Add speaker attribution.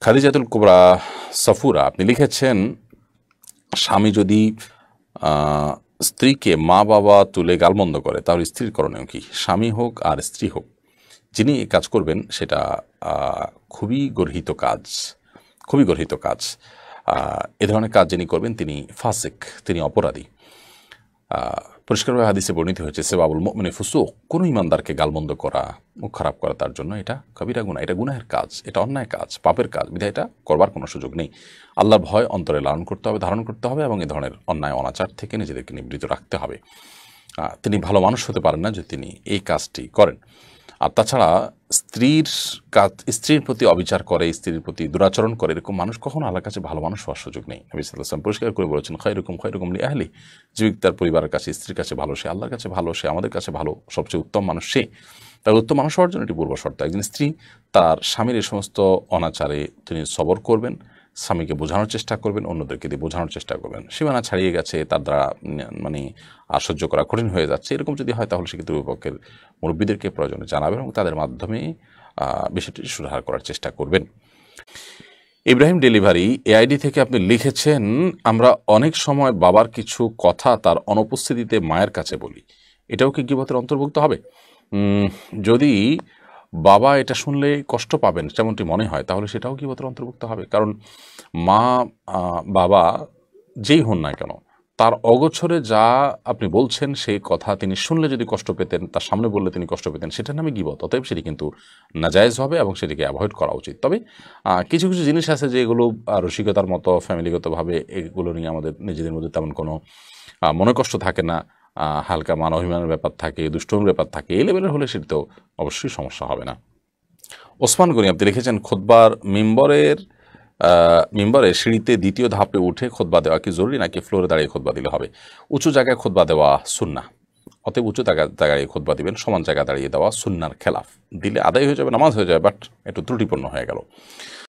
Speaker 1: খাদিজাতুল কুবরা সফুরা আপনি লিখেছেন, স্বামী যদি স্ত্রীকে মা বাবা তুলে গালমন্দ করে তাহলে স্ত্রীর করণীয় কি? স্বামী হোক আর স্ত্রী হোক, যিনি এই কাজ করবেন সেটা খুবই গর্হিত কাজ, খুবই গর্হিত কাজ। এ ধরনের কাজ যিনি করবেন তিনি ফাসিক, তিনি অপরাধী। পরিষ্কারভাবে হাদিসে বর্ণিত হয়েছে, সেবাবুল মুমিনি ফুসুক, কোনো ইমানদারকে গালমন্দ করা, মুখ খারাপ করা তার জন্য এটা কবিরা গুনাহ, এটা গুনাহের কাজ, এটা অন্যায় কাজ, পাপের কাজ, বিধায় এটা করবার কোনো সুযোগ নেই। আল্লাহর ভয় অন্তরে লালন করতে হবে, ধারণ করতে হবে এবং এই ধরনের অন্যায় অনাচার থেকে নিজেদেরকে নিবৃত রাখতে হবে। তিনি ভালো মানুষ হতে পারেন না যদি তিনি এই কাজটি করেন। আর তাছাড়া স্ত্রীর প্রতি অবিচার করে, স্ত্রীর প্রতি দুরাচরণ করে, এরকম মানুষ কখনো আল্লাহর কাছে ভালো মানুষ হওয়ার সুযোগ নেই। নবী সাল্লাল্লাহু আলাইহি ওয়াসাল্লাম পরিষ্কার করে বলেছেন, খায়রুকুম লি আহলি, যে ব্যক্তি তার পরিবারের কাছে, স্ত্রীর কাছে ভালো, সে আল্লাহর কাছে ভালো, সে আমাদের কাছে ভালো, সবচেয়ে উত্তম মানুষ সে। তার উত্তম মানুষ হওয়ার জন্য এটি পূর্ব শর্ত। একজন স্ত্রী তার স্বামীর এই সমস্ত অনাচারে তিনি সবর করবেন, স্বামীকে বোঝানোর চেষ্টা করবেন, অন্যদেরকে দিয়ে বোঝানোর চেষ্টা করবেন। সীমানা ছাড়িয়ে গেছে, তার দ্বারা মানে সহ্য করা কঠিন হয়ে যাচ্ছে, এরকম যদি হয় তাহলে সেক্ষেত্রে বিপক্ষের মুরব্বীদেরকে প্রয়োজনে জানাবেন এবং তাদের মাধ্যমে বিষয়টি সুধার করার চেষ্টা করবেন। ইব্রাহিম ডেলিভারি এআইডি থেকে আপনি লিখেছেন, আমরা অনেক সময় বাবার কিছু কথা তার অনুপস্থিতিতে মায়ের কাছে বলি, এটাও কি গীবতের অন্তর্ভুক্ত হবে? যদি বাবা এটা শুনলে কষ্ট পাবেন যেমনটি মনে হয় তাহলে সেটাও গীবতের অন্তর্ভুক্ত হবে। কারণ মা বাবা যেই হন না কেন, তার অগোচরে যা আপনি বলছেন সেই কথা তিনি শুনলে যদি কষ্ট পেতেন, তার সামনে বললে তিনি কষ্ট পেতেন, সেটার নামে গীবত। অতএব সেটি কিন্তু নাজায়েজ হবে এবং সেটিকে অ্যাভয়েড করা উচিত। তবে কিছু কিছু জিনিস আছে যেগুলো রসিকতার মতো, ফ্যামিলিগতভাবে এগুলো নিয়ে আমাদের নিজেদের মধ্যে তেমন কোনো মনে কষ্ট থাকে না, হালকা মান অভিমানের ব্যাপার থাকে, দুষ্টুমির ব্যাপার থাকে, এই লেভেলের হলে সেটি তো অবশ্যই সমস্যা হবে না। ওসমান গনি আপনি লিখেছেন, খুতবার মিম্বরে সিঁড়িতে দ্বিতীয় ধাপে উঠে খুতবা দেওয়া কি জরুরি, নাকি ফ্লোরে দাঁড়িয়ে খুতবা দিলে হবে? উঁচু জায়গায় খুতবা দেওয়া সুন্নাহ, অতএব উঁচু জায়গায় খুতবা দিবেন। সমান জায়গা দাঁড়িয়ে দেওয়া সুন্নার খেলাফ, দিলে আদায় হয়ে যাবে, নামাজ হয়ে যাবে, বাট একটু ত্রুটিপূর্ণ হয়ে গেল।